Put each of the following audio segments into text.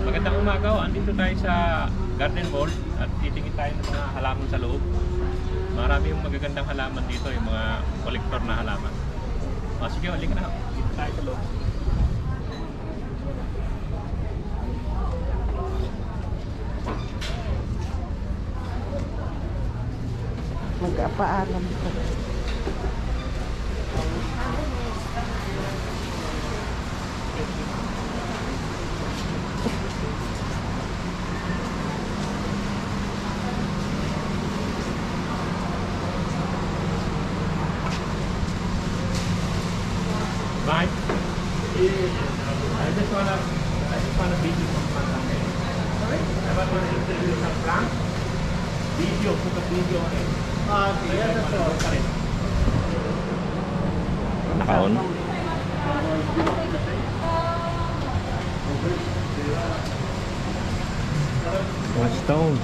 Magandang umaga. Andito tayo sa Garden Mall at titingin tayo ng mga halaman sa loob. Marami yung magagandang halaman dito, yung mga kolektor na halaman. Sige, halika na. Dito tayo sa loob. Magpaalam ko. Bye. I just wanna video some plants. Sorry? I want to interview some plants. Video, put a video on it. Yeah, that's all. Naka-on? Mga stone.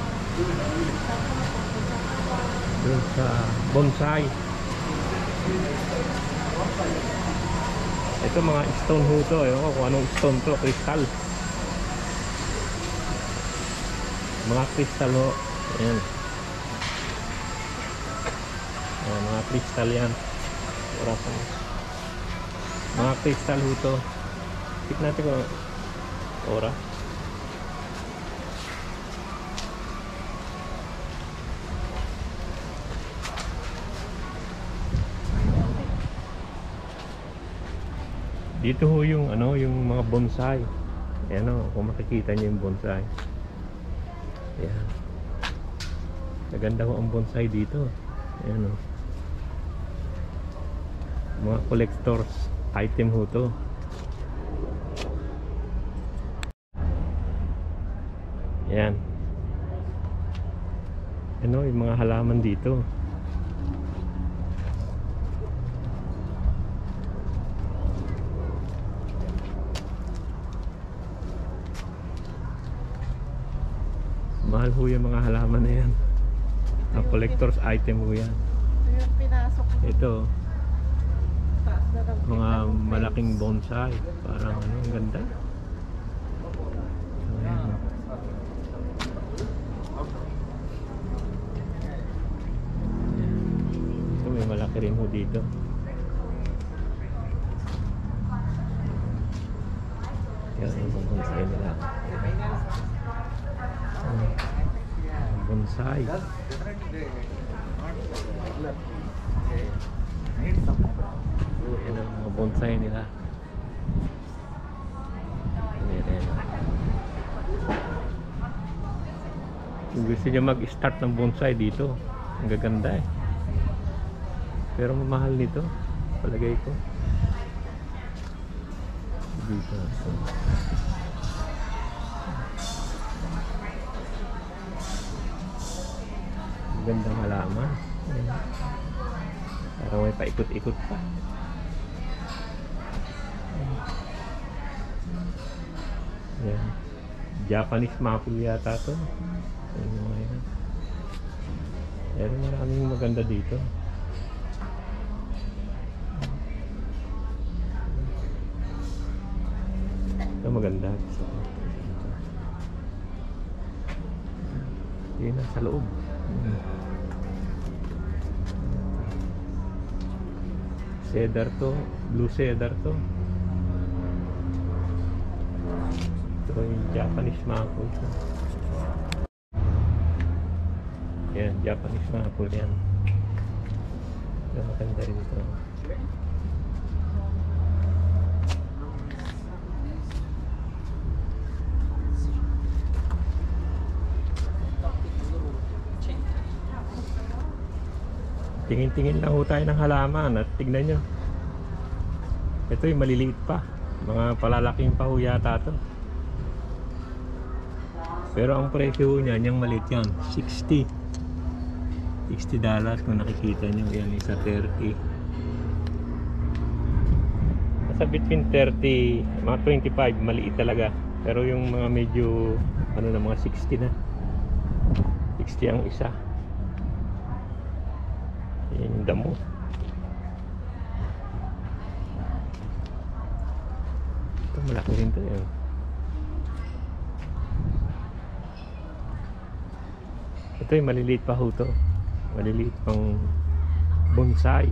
Doon sa bonsai. Ito mga stone ho to. Ewan ko kung anong stone to. Crystal. Mga crystal ho. Ayan. Ayan, mga crystal yan. Orasan. Mga crystal ho to. Tignan natin kung ora. Dito ho yung ano, yung mga bonsai. Ayan o, kung makikita niyo yung bonsai. Ayan. Maganda ho ang bonsai dito. Ayan o. Mga collectors item ho to. Ayan. Ano, yung mga halaman dito. Mahal ho yung mga halaman na yan. Ang collector's item ho yan. Ito, mga malaking bonsai. Parang ano, ang ganda. Ayan. Ito, may malaki rin ho dito. Yan yung bonsai nila. Bonsai. Yan ang mga bonsai nila. Ayan. Kung gusto nyo mag-start ng bonsai dito, ang gaganda eh. Pero mamahal nito, palagay ko. Dito. Gandang halaman. Parang may paikot-ikot pa. Ayan. Japanese maple yata to. Ayan. Pero maraming maganda dito. Ito maganda. Yun na sa loob. Cedar to, blue cedar to. Ito yung Japanese maple. Yan, Japanese maple yan. Ito maganda rin ito. Tingin-tingin lang ho tayo ng halaman at tignan nyo. Ito yung maliliit pa. Mga palalaking pa ho yata to. Pero ang presyo niya, yung maliit yan, $60 kung nakikita nyo. Yan, isa 30. Nasa between 30, mga 25, maliit talaga. Pero yung mga medyo, ano na, mga 60 na. 60 ang isa. Yan yung damo. Ito malaki rin to yun. Ito yung maliliit pa ho to. Maliliit pang bonsai.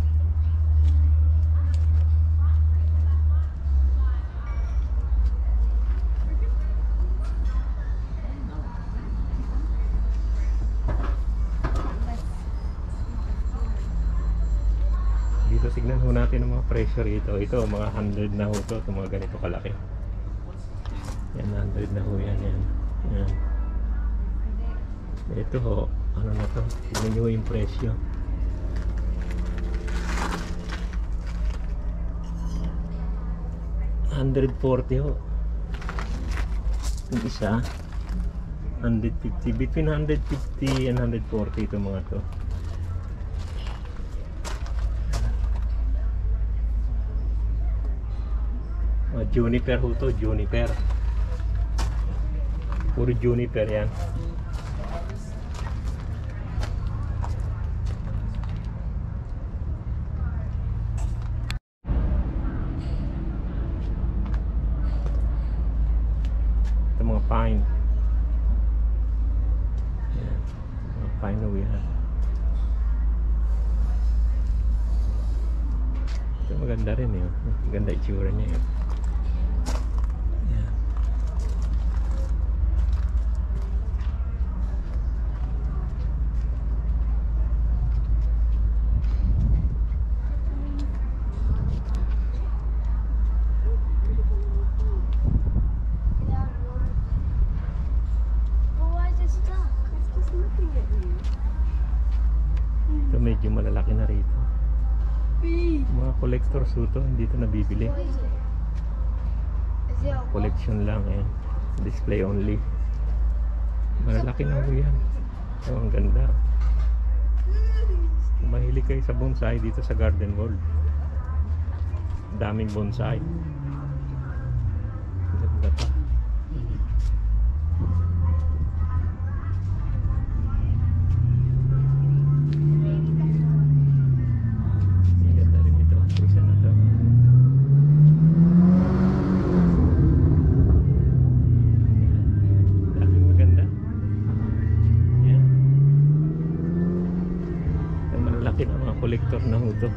Dito tignan ho natin ang mga presyo rito. Ito mga 100 na ho to. Ito mga ganito kalaki. Yan 100 na ho yan. Yan. Ito ho, ano na to? Tignan nyo yung presyo. $140 ho. Yung isa 150. Between 150 and 140 ito mga to. Juniper ho to, juniper. Puro juniper yan. Ito mga pine. Yan. Mga pine ho yan. Ito maganda rin eh. Maganda itsura niya eh. Medyo malalaki na rito. Mga collectors ito, hindi ito nabibili. Collection lang eh. Display only. Malalaki na po yan. Oh, ang ganda. Mahilig kayo sa bonsai dito sa Garden World. Daming bonsai. Ganda pa. Collector na ho ito.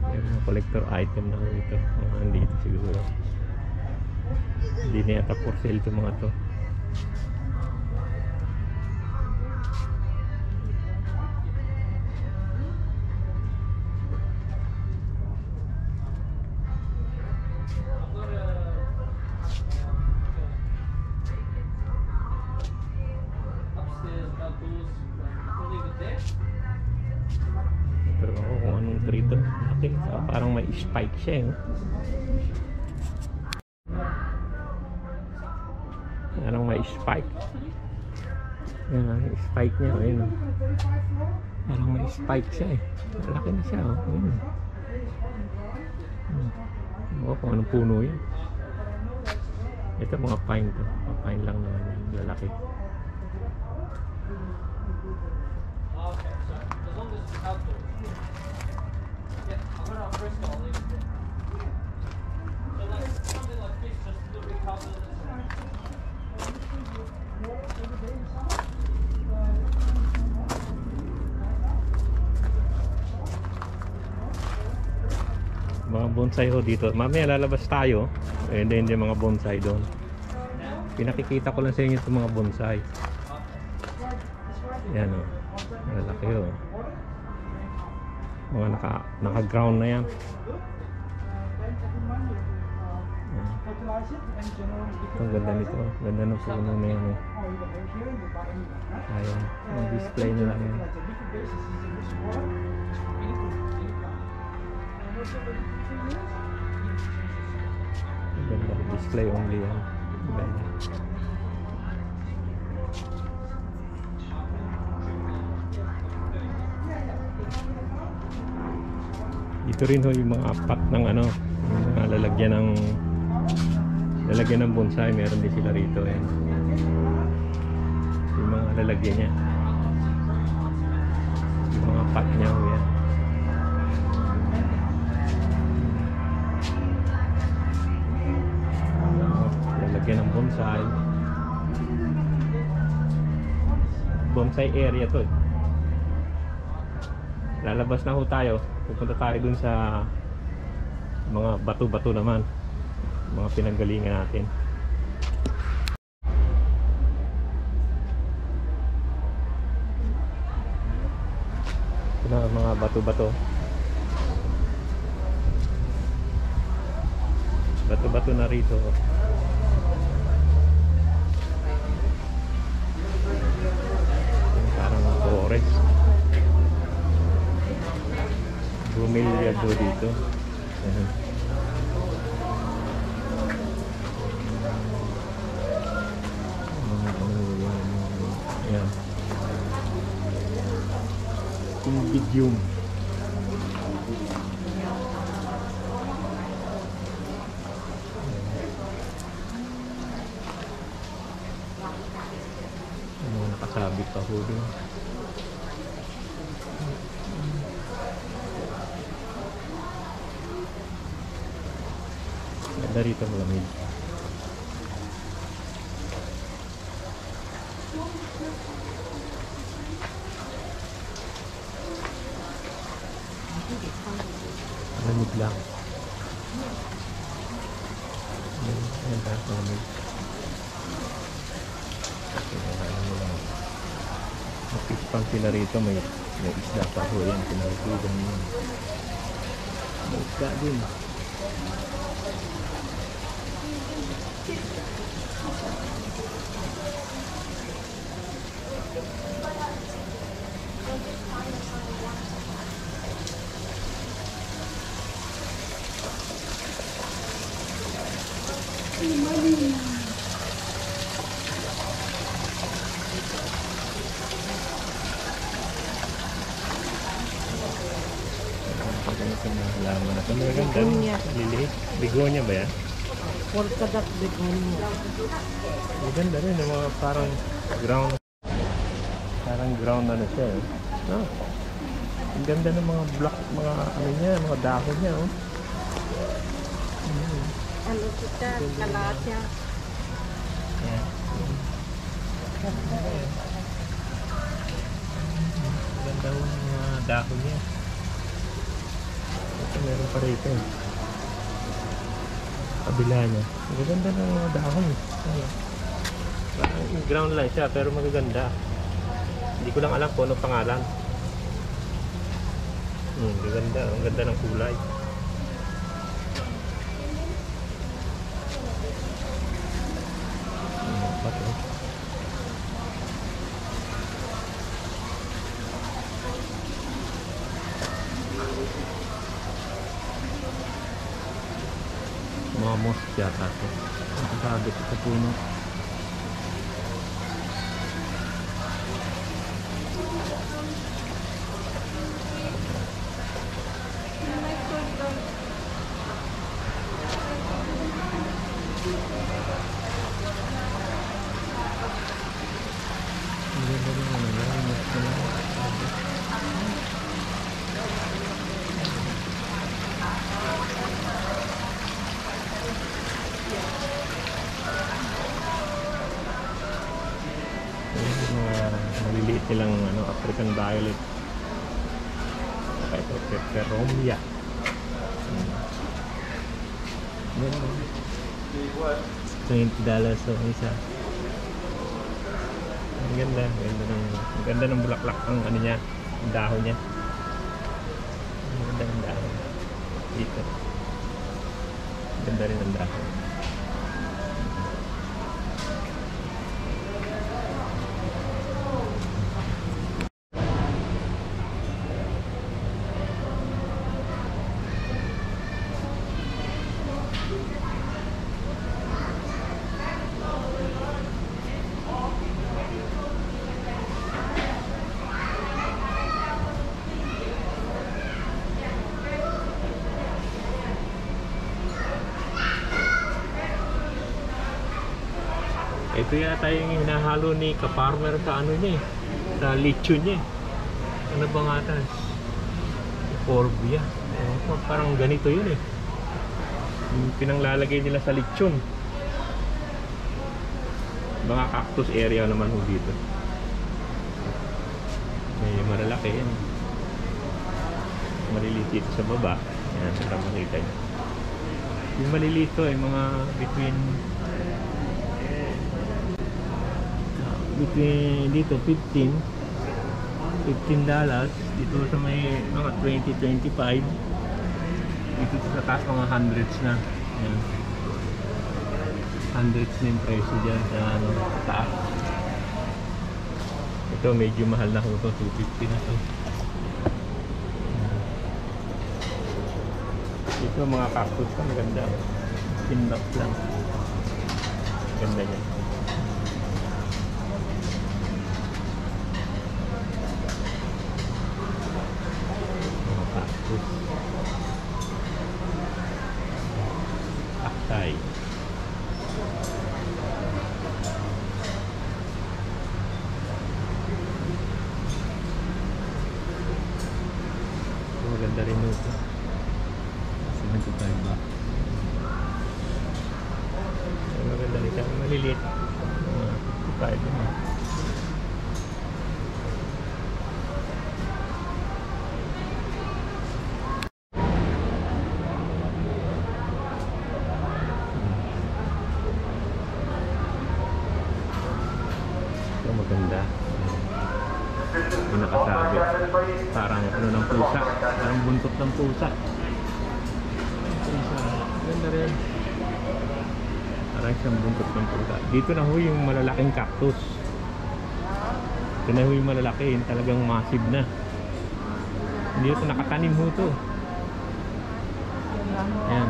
May mga collector item na ho ito. Mga andito siguro. Hindi na yata for sale ito mga to. Pero ako kung anong tree to. Okay, parang may spike siya eh. Parang may spike. Yan, spike niya. Ayun. Parang may spike siya eh. Malaki na siya. Ayun. Oo, kung anong puno yan. Ito mga pine to. Mga pine lang naman yan. Lalaki. Mga bonsai ho dito. Mamaya lalabas tayo. And then yung mga bonsai doon. Pinakikita ko lang sa inyo itong mga bonsai. Yan o. Malaki o. Mga naka-ground na yan. Ang ganda nito. Ganda ng puno na yan. Ayan. Ang display nila yan. Ganda. Display only yan. Ganda. Ito rin ho yung mga pot ng ano, yung mga lalagyan ng bonsai, meron din sila rito eh. Yung mga lalagyan niya. Yung mga pot niya ho yan. Lalagyan ng bonsai. bonsai area to eh. Lalabas na ho tayo. Pupunta tayo dun sa mga bato-bato naman, mga pinanggalingan natin. Ito na mga bato-bato. Bato-bato na rito. Parang forest. Bumilyado dito. Ayan. Cymbidium. Nakasabit pa ho dun. Ganda rito malamig. Malamig lang. Ayan tayo malamig. Mapispang sila rito, may isda pa ho yan, pinalitugan yun. May isda din. Halaman na ito. Maganda. Liliit. Bigonya ba yan? Orkadak begonia. Maganda rin. Yung mga parang ground. Parang ground ano siya. Oh. Ang ganda ng mga block, mga ano niya, mga dahon niya. Oh. Ano kita? Kalatya. Yeah. Ganda yung mga dahon niya. Ito meron pa rito. Kabila niya. Magaganda ng mga dahon. Parang ground lang siya pero magaganda. Hindi ko lang alam kung anong pangalan. Magaganda. Ang ganda ng kulay. Mga mosque yata ito. Ang sabit sa puno. Maliliit nilang African violet. Ito peperomia. $20 so isa. Ang ganda ng bulaklak ang ano niya, ang dahon niya. Ang ganda ng dahon dito. Ang ganda rin ang dahon. Ito yata yung hinahalo ni ka-farmer sa ano niya eh, sa lechon niya eh. Ano ba nga ata? Corbia. Parang ganito yun eh. Yung pinanglalagay nila sa lechon. Mga cactus area naman ho dito. May malalaki yan. Maliliit dito sa baba. Yan, para makita nyo. Yung maliliit to ay mga between dito $15 dito sa may mga 20-25 dito sa taas mga hundreds na. Yan. Hundreds na yung presyo dyan sa ano, taas. Ito medyo mahal na ito, $250 na to. Ito mga cactus pa, maganda. Pinlock lang. Ganda niya. Mga cactus. Aktay. Maganda rin ito. 75 bucks. Maganda rin siya. Maliliit. 55 din. Ito maganda. Yung nakasabit. Parang ano ng pusa. Parang buntot ng pusa. Ganda rin. Parang siyang buntot ng pusa. Dito na ho yung malalaking cactus. Ito na ho yung malalaki. Yung talagang massive na. Hindi ito nakatanim ho ito. Ayan.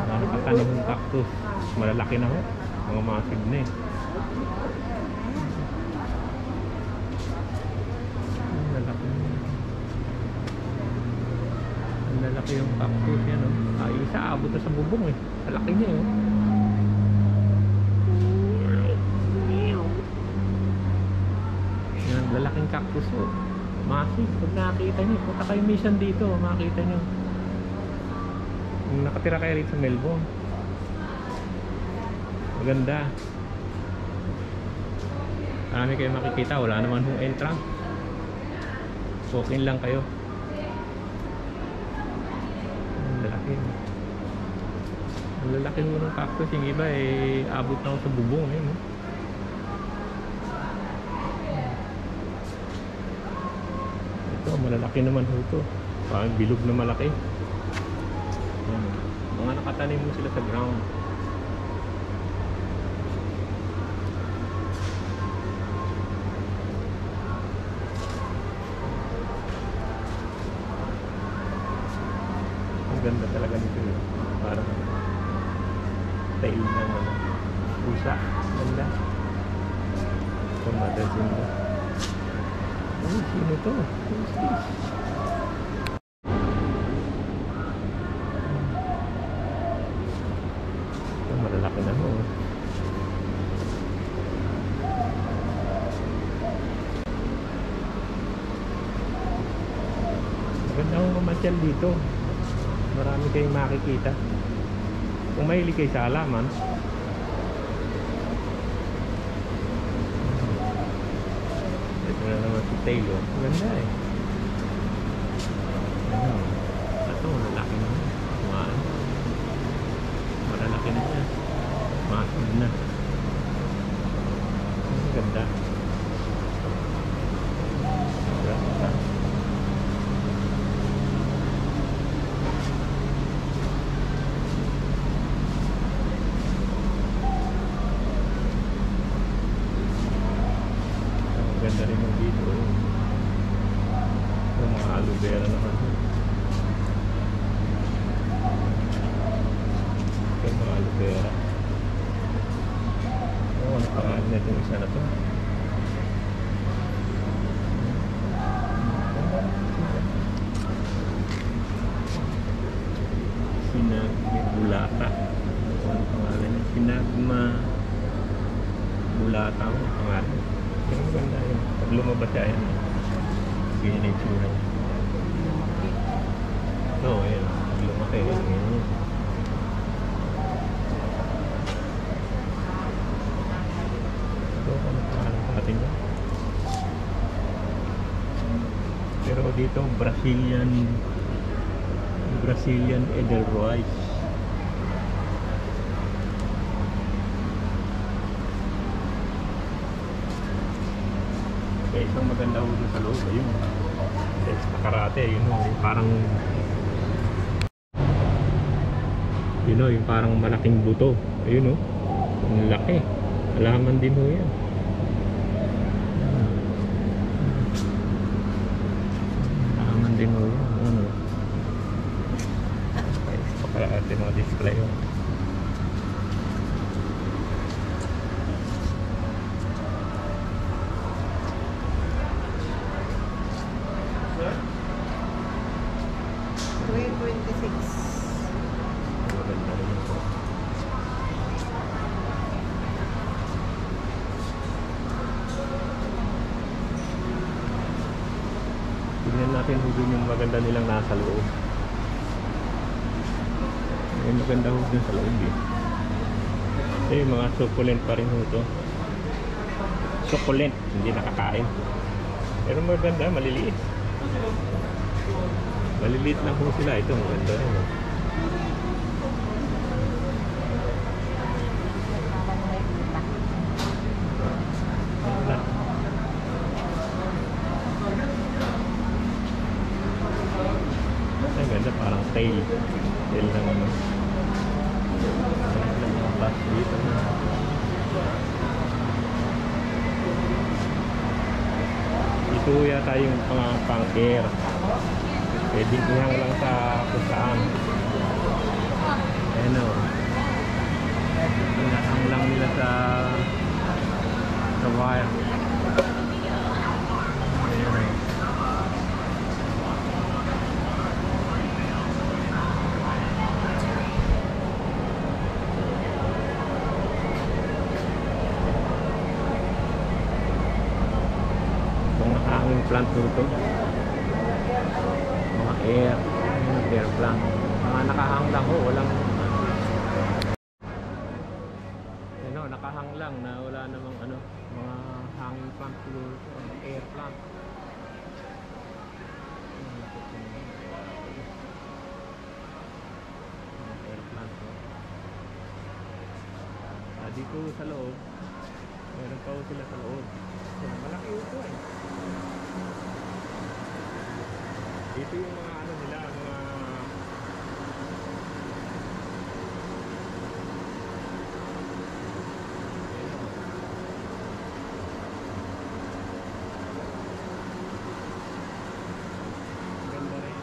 Nakatanim yung cactus. Malalaki na ho. Mga massive na eh. Lalaki yung cactus yan, oh. Ay, isa abot na sa bubong eh. Malaki niya, oh. Yan, lalaking cactus, oh. Massive. Pag nakakita niyo, punta kayo mission dito, makakita niyo. Nakatira kayo rito sa Melbourne. Maganda. Marami kayo makikita, wala naman hong entrance. Walk in lang kayo. Ang lalaki mo ng cactus, yung iba eh abot na ako sa bubong eh, no? Ito malalaki naman ito, parang bilog na malaki. Yan. Mga nakatanim mo sila sa ground. Ang ganda talaga nito eh. Parang tail ng pusa. Ganda. Ito madasin mo. Uy, sino to? Who's this? Ito malalaki na mo. Maganda akong mamasyal dito. Marami kayong makikita. Kung mahilig kayo sa halaman, ito na naman si Taylor. Maganda eh. Ano? Ito, malalaki na. Malalaki na siya. Massive na. Maganda. Maganda. Ganda rin yung dito. Yung mga aloe vera naman. Yung mga aloe vera. Oh, ano pangalan na itong isa na to? Sinagmibulata. Ano pangalan niya? Sinagmabulata ang pangalan. Pero maganda yun. Pag lumabas siya yan, ganyan na yung tsura niya. Oo, ayan. Pag lumaki, ganyan yun. Ito, ano pangalan sa atin yan? Ito, Brazilian Edelweiss. Okay, isang maganda ho dun sa loob. Ayun. Sa karate, yun o, parang yun o, yung parang malaking buto. Ayun o, ang laki. Alaman din ho yan. Alaman din ho yan. Ano? Okay, sa karate mga display o. Maganda rin ito. Tignan natin ho dun yung maganda nilang nasa loob. May maganda ho dun sa loob eh. Mga succulent pa rin ho ito. Succulent, hindi nakakain. Pero maganda, maliliit. Maliliit lang ho sila. Ito, maganda rin ho. Ay, ganda, parang tail ng ano. Ang mga bus dito na. Ito yata yung pang-air. Pwedeng ihang lang sa kung saan. Ayan o. Ihang lang nila sa wire. Ayan o. Ang plant ito, mga air plant, mga nakahang lang ho, walang nakahang lang na wala namang mga hanging plant siguro, air plant. Air plant dito sa loob, meron pa ho sila sa loob. Malaki ito eh. Ito yung mga nila, mga ganda rin.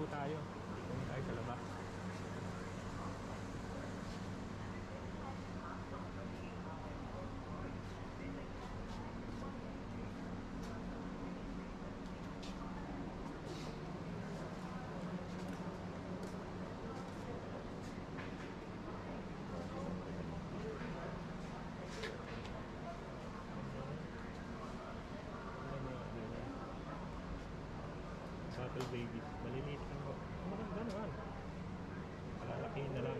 tayo. Dito tayo sa labas. Bottle baby. Maliliit lang po. Maganda naman. Palalakihin na lang.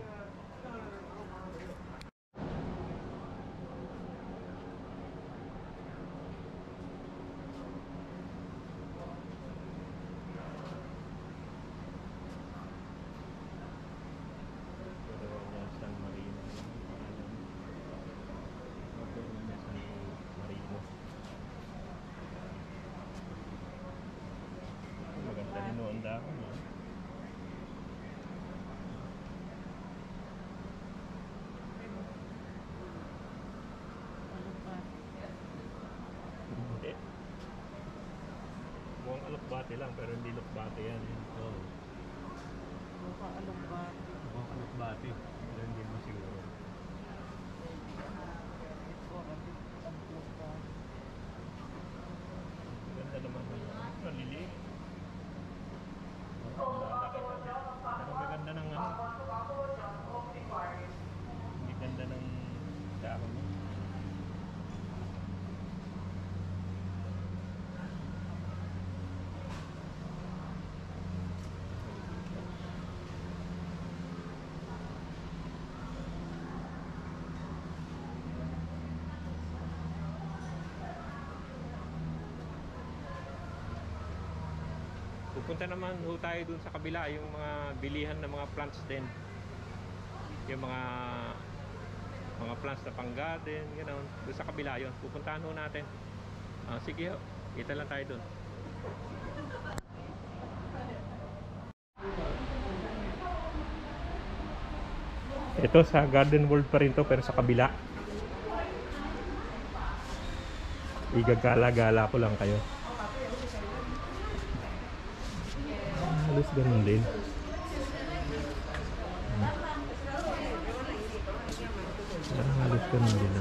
San Marino. San Marino. Maganda din noon dahon. Hindi. Mukhang alokbate lang pero hindi lokbate yan. Oo. Mukha alumbat. Mukhang alokbate pero hindi mo siguro. Ganda naman. Maliliit. Pero maganda ng ano. Hindi ganda ng dahon mo. Pupunta naman ho tayo dun sa kabila, yung mga bilihan ng mga plants din. Yung mga plants na pang garden, gano'n. Doon sa kabila yun. Pupuntahan ho natin. Sige ho, kita lang tayo dun. Ito sa Garden World pa rin to pero sa kabila. Igagala-gala ko lang kayo. Halos ganun din. Halos ganun din.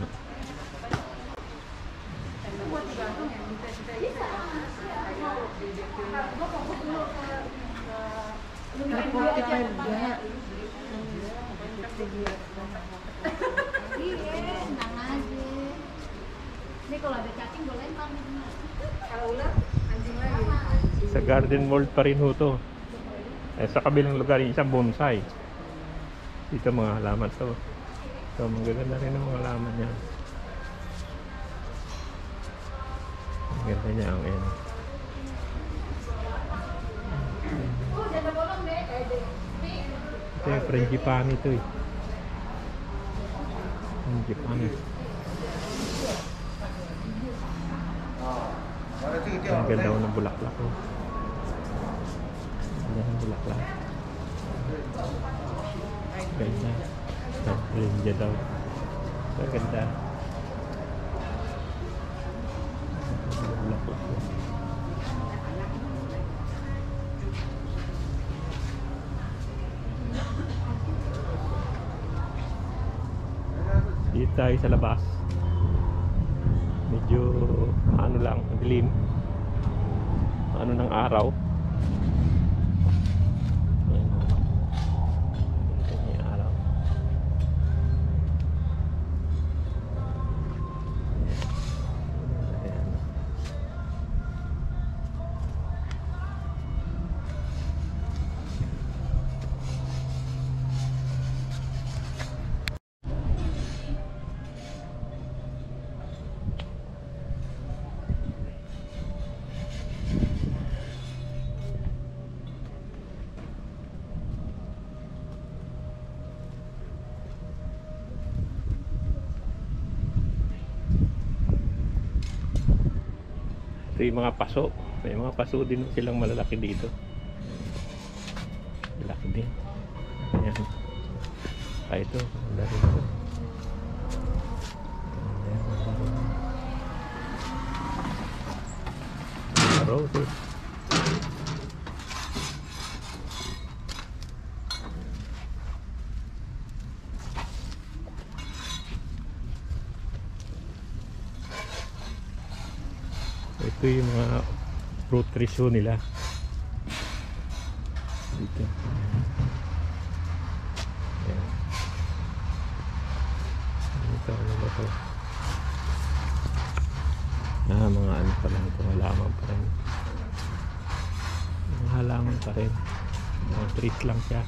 Ini kalau ada cacing boleh lempar nih. Kalau ular anjing lagi. Sa Garden World pa rin ho to. Sa kabilang lugar yung isang bonsai. Dito mga halaman to. So magaganda rin ang mga halaman niya. Ang ganda niya ang yan. Ito yung frangipani to eh. Frangipani. Ang ganda ko ng bulaklak ko. Ang ganda ng bulaklak. Ganda. Ganda daw. Ang ganda. Bulaklak ko. Dito tayo sa labas. Medyo ano lang, dilim. Ano ng araw. Ayan. Ayan yung araw. Ayan. Ito yung mga paso. May mga paso din silang malalaki dito. Malaki din. Ayan. Ito. Wala rin ito. Ayan. Roses. Ito yung mga fruit trees ho nila dito. Ayan. Ito ano ba ito? Mga ano pa lang ito, halaman pa rin. Mga halaman pa rin, mga trees lang siya.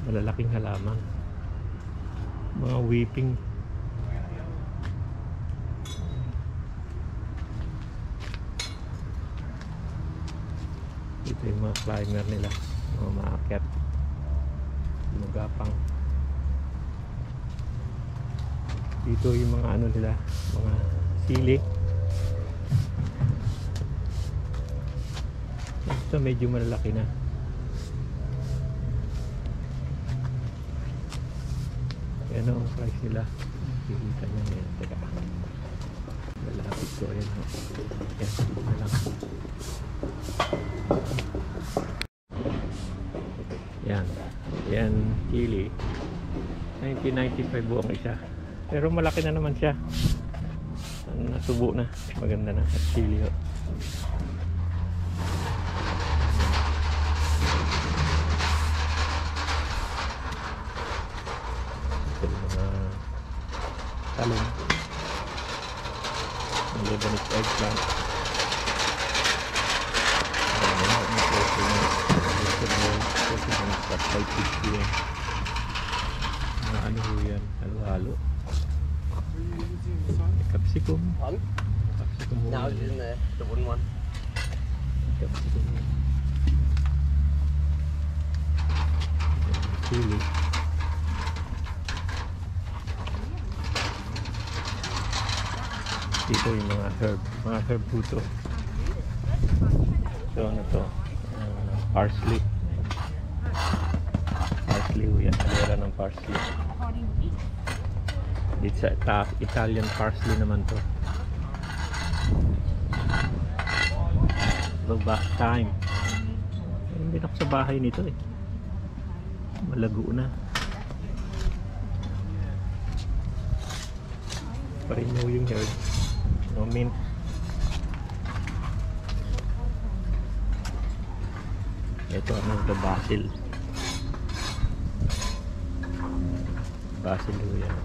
Malalaking halaman, mga weeping. Ito yung mga climber nila, mga maakyat, magapang. Dito yung mga ano nila, mga sili. Ito medyo malalaki na. Yan ang price nila. Kikita nyo yan. Teka. Malapit ko. Ayan o. Yan. Na lang. Yan. Yan. Chili. 1995 buong isa. Pero malaki na naman siya. Natubo na. Maganda na. At chili o. Talong, Lebanese eggplant, mga ano ho yan, halo-halo. Capsicum. Capsicum ho Now yan. it's in the wooden one. Capsicum. Chili. Dito yung mga herb puto. So ano to? Parsley. Parsley ho yan. Alera ng parsley. Dito sa Italian parsley naman to. Baba time. Hindi ako sa bahay nito eh. Malago na. Pa-renew yung herb. No mint. Ito ano ito, basil. Basil ho yan.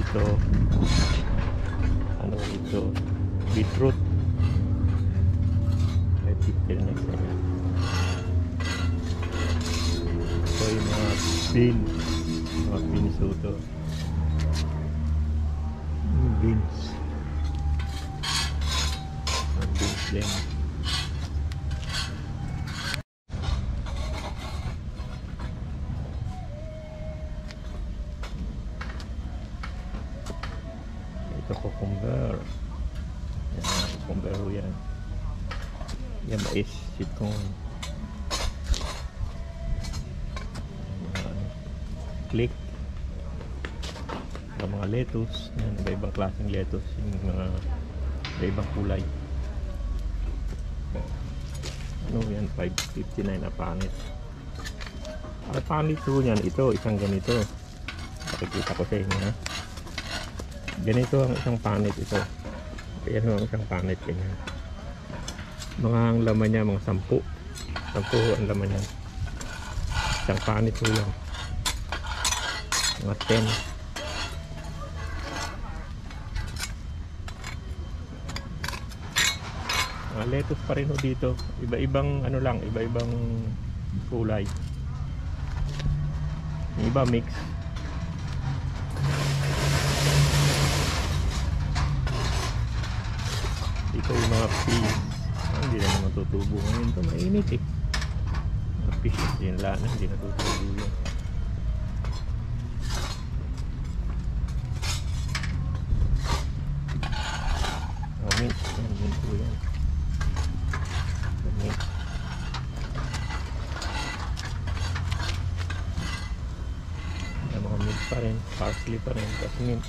Ito ano ito, beetroot. May picture na isa yan. Ito yung mga beans. Mga beans ito. Beans. Beans din. Ito cucumber. Yan, cucumber ho yan. Yan mais, sitcom. Click. Mga lettuce, yan, iba-ibang klaseng lettuce, yung mga iba-ibang kulay. Ano yan, 5.59 na panit. Ang panit po yan, ito, isang ganito. Pakikita ko sa inyo, ha? Ganito ang isang panit ito. Ayan ang isang panit, ganyan. Mga ang laman niya, mga 10. 10 ang laman niya. Isang panit po yan. Mga 10. Lettuce pa rin ho dito, iba-ibang ano lang, iba-ibang kulay, yung iba mix. Dito yung mga fish, hindi na naman tutubo ngayon ito, mainit eh. Mga fish din lana, hindi na tutubo yun. Mint, mint po yan. Mga mint pa rin, parsley pa rin, tapos mint,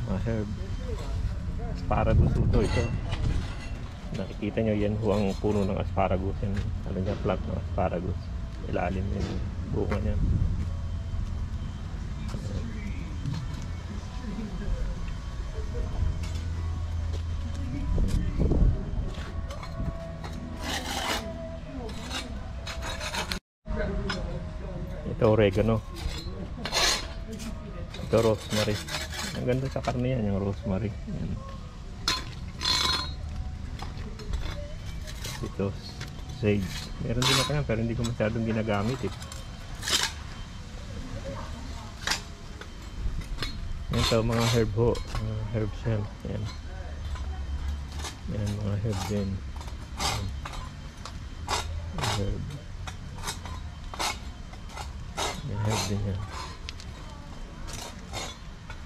mga herb, asparagus ito, Nakikita nyo, yan ho ang puno ng asparagus. Yan, ano niya, plant ng asparagus. Ilalim yung bunga niya. Ito oregano. Ito rosemary. Ang ganda sa karne yan, yung rosemary. Yan. Ito sage. Meron din ako yan pero hindi ko masyadong ginagamit eh. Ito mga herb ho. Herbs yan. Yan. Yan mga herb din. Herb. Yan herb din yan.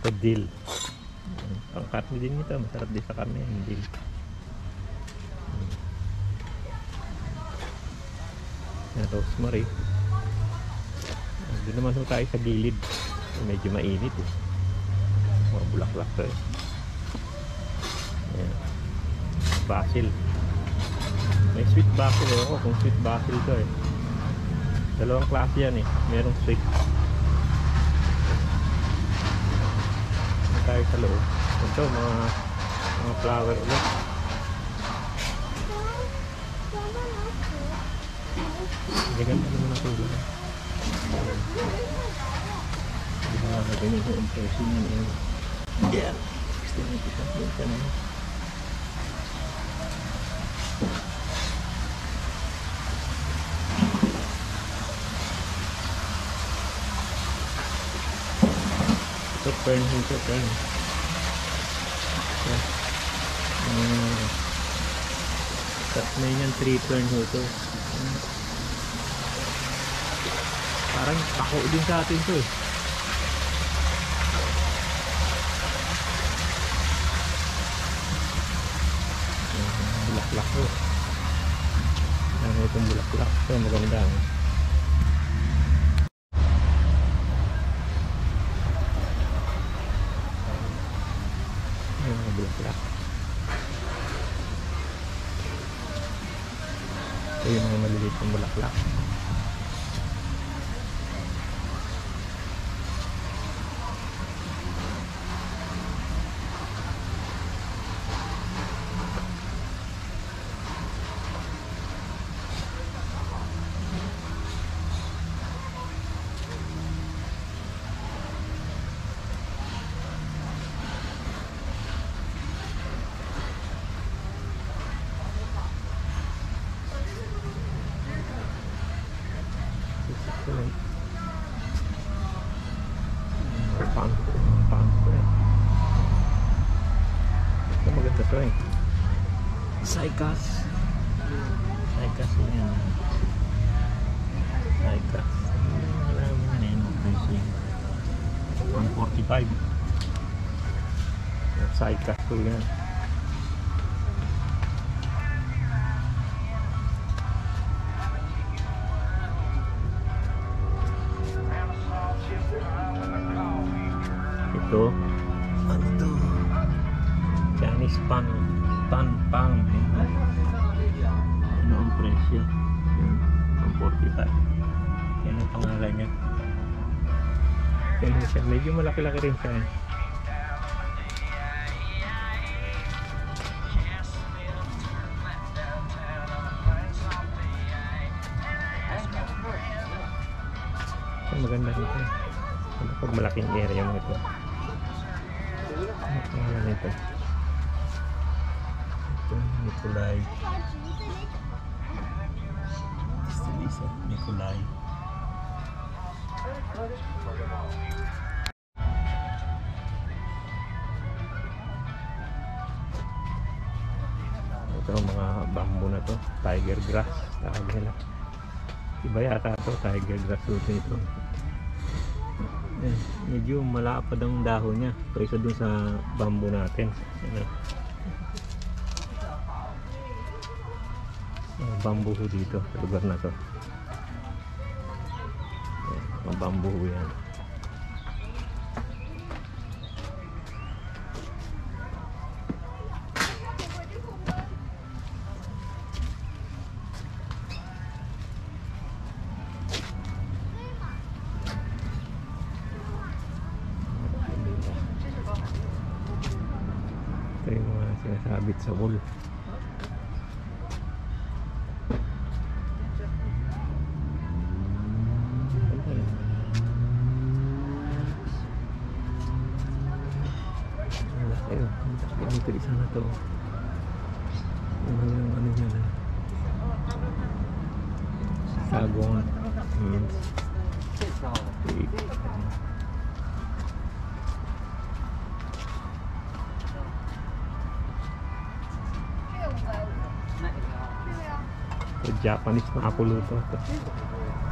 Ito dill. Ang karne din nito. Masarap din sa karne yung dill. Yan rosemary. Doon naman tayo sa gilid. Medyo mainit eh. Mga bulaklak to eh. Yan. Basil. May sweet basil ako kung sweet basil to eh. Dalawang klase yan eh. Merong sweet. Tayo sa loob. Ito mga flower ulit. Gaganda naman ang tulo. Hindi na nagagawin ko impression yun. Yan. Gusto nyo kita. Yan ka naman. Ito fern. Ito fern. Tatlo yan 3 fern ito. Parang pako din sa atin to eh. Bulaklak to. Ano itong bulaklak? Ito maganda. Ayan mga bulaklak. Ito yung mga maliliit ng bulaklak. Ito maganda to eh. Cycas. Cycas yan. Cycas. Alam mo na yun. 145. Cycas to yan. Ito, ano to? Chinese pan palm. Ano ang presyo? Ang 45. Yan ang pangalan niya. Yan siya. Medyo malaki-laki rin siya. Maganda rin siya. Pag malaking area mo ito. Ano pangalan nito? Ito, Nikolai. Stilisa, Nikolai. Ito mga bamboo na to. Tiger grass. Tawag nila. Iba yata ito. Tiger grass ito. Medyo malapad ang dahon niya kaysa dun sa bamboo natin. Bamboo dito sa lugar na to. Ang bamboo yan. sa wall. Ayun, ganito isa na to. Ano niya na. Sagong. Japanese na apuluto to.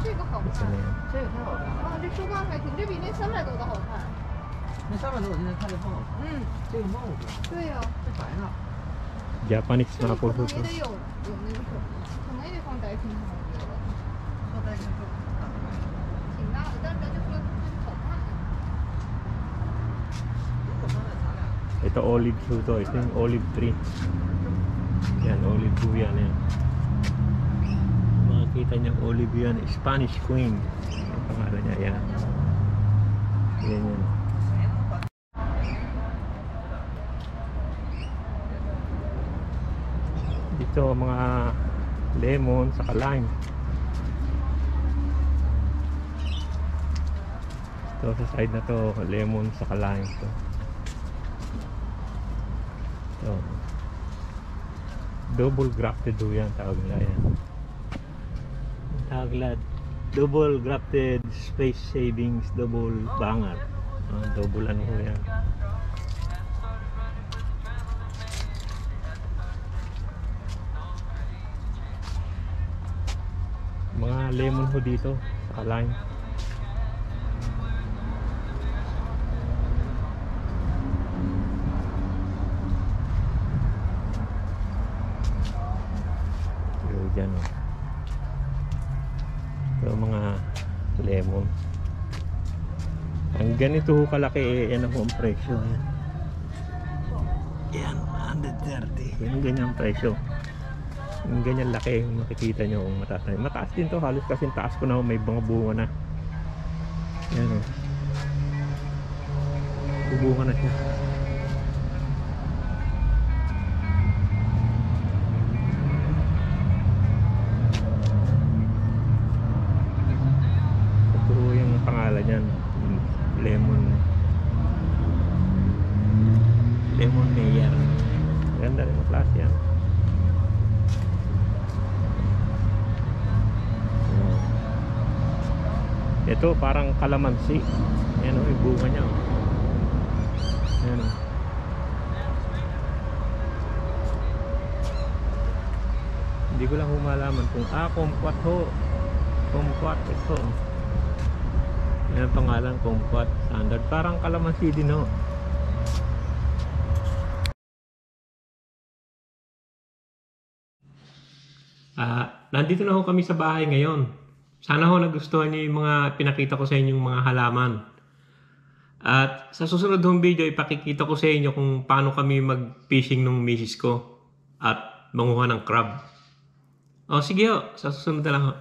这个好 Isa 看 na yan. 这个太好看了，啊，这收纳还挺，这比那300多的好看。那300多我现在看着更好看。嗯，这个帽子，对呀、这白的， Japanese 这 na 个可能 apuluto. 也得有那个什么，可能也得放白屏上，我觉得后带这个大白的。挺大的，但是咱就说好看。 如果放在咱俩， Ito olive tree to. Ito yung olive tree. Yan, olive tree yan. Yan. Makikita niyo olive yan. Spanish Queen. Ang pangalan niya. Yan. Yan yan. Dito mga lemon saka lime. Ito sa side na to, lemon saka lime to. Ito. Double grafted durian tawag nila yan. Tawag nila double grafted space savings double bangar. Double ano ho yan. Mga lemon ho dito saka lime. Dyan, oh. Ito mga lemon. Ang ganito ho kalaki, yan ang presyo. Yan, 130. Yan ang ganyang presyo. Yung ganyan laki, makikita nyo kung mataas na. Mataas din to, halos kasi taas ko na, may mga bunga na. Yan, oh. Bubunga na siya. Yan, lemon mayer. Ganda rin ang klase yan. Ito parang kalamansi. Yan o, yung bunga niya. Yan o. Hindi ko lang humalaman kung kumquat ho. Kumquat ito. Yan ang pangalan, kumquat standard. Parang kalamansi din ho. Nandito na ho kami sa bahay ngayon. Sana ho nagustuhan niyo yung mga pinakita ko sa inyong mga halaman. At sa susunod hong video, ipakikita ko sa inyo kung paano kami mag-fishing ng misis ko at manguha ng crab. O sige ho, sa susunod na lang ho.